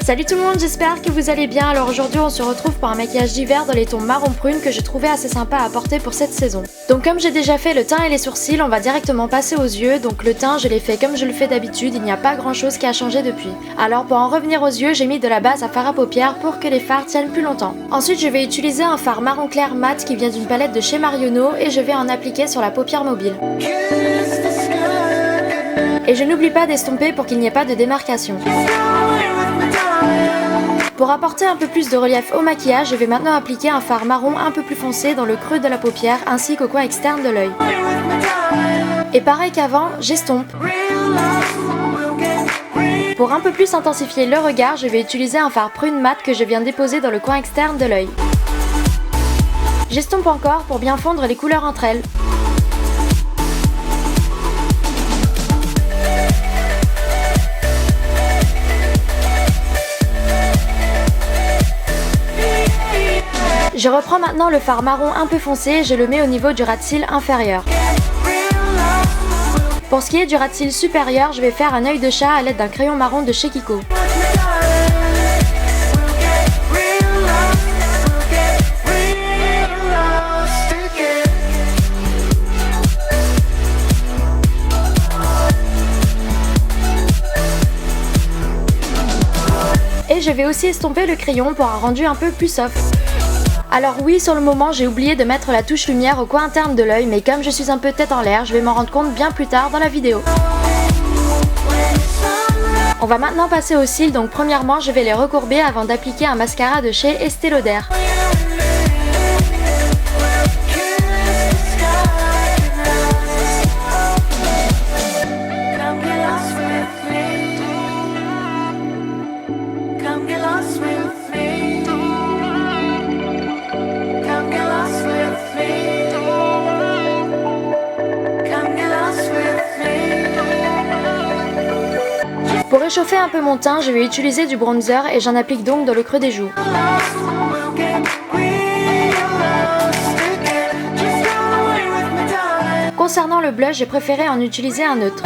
Salut tout le monde, j'espère que vous allez bien. Alors aujourd'hui on se retrouve pour un maquillage d'hiver dans les tons marron prune que j'ai trouvé assez sympa à apporter pour cette saison. Donc comme j'ai déjà fait le teint et les sourcils, on va directement passer aux yeux. Donc le teint je l'ai fait comme je le fais d'habitude, il n'y a pas grand chose qui a changé depuis. Alors pour en revenir aux yeux, j'ai mis de la base à fard à paupières pour que les fards tiennent plus longtemps. Ensuite je vais utiliser un fard marron clair mat qui vient d'une palette de chez Marionneau et je vais en appliquer sur la paupière mobile. Et je n'oublie pas d'estomper pour qu'il n'y ait pas de démarcation. Pour apporter un peu plus de relief au maquillage, je vais maintenant appliquer un fard marron un peu plus foncé dans le creux de la paupière ainsi qu'au coin externe de l'œil. Et pareil qu'avant, j'estompe. Pour un peu plus intensifier le regard, je vais utiliser un fard prune mat que je viens déposer dans le coin externe de l'œil. J'estompe encore pour bien fondre les couleurs entre elles. Je reprends maintenant le fard marron un peu foncé et je le mets au niveau du ras de cils inférieur. Pour ce qui est du ras de cils supérieur, je vais faire un œil de chat à l'aide d'un crayon marron de chez Kiko. Et je vais aussi estomper le crayon pour un rendu un peu plus soft. Alors oui, sur le moment, j'ai oublié de mettre la touche lumière au coin interne de l'œil, mais comme je suis un peu tête en l'air, je vais m'en rendre compte bien plus tard dans la vidéo. On va maintenant passer aux cils, donc premièrement, je vais les recourber avant d'appliquer un mascara de chez Estée Lauder. Pour réchauffer un peu mon teint, je vais utiliser du bronzer et j'en applique donc dans le creux des joues. Concernant le blush, j'ai préféré en utiliser un neutre.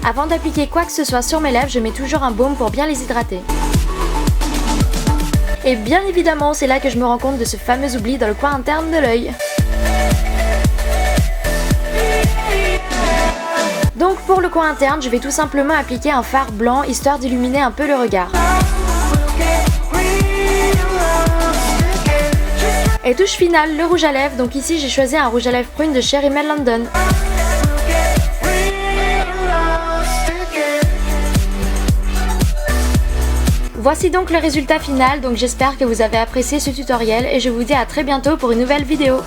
Avant d'appliquer quoi que ce soit sur mes lèvres, je mets toujours un baume pour bien les hydrater. Et bien évidemment, c'est là que je me rends compte de ce fameux oubli dans le coin interne de l'œil. Donc pour le coin interne, je vais tout simplement appliquer un fard blanc histoire d'illuminer un peu le regard. Et touche finale, le rouge à lèvres. Donc ici j'ai choisi un rouge à lèvres prune de chez Rimmel London. Voici donc le résultat final, donc j'espère que vous avez apprécié ce tutoriel et je vous dis à très bientôt pour une nouvelle vidéo.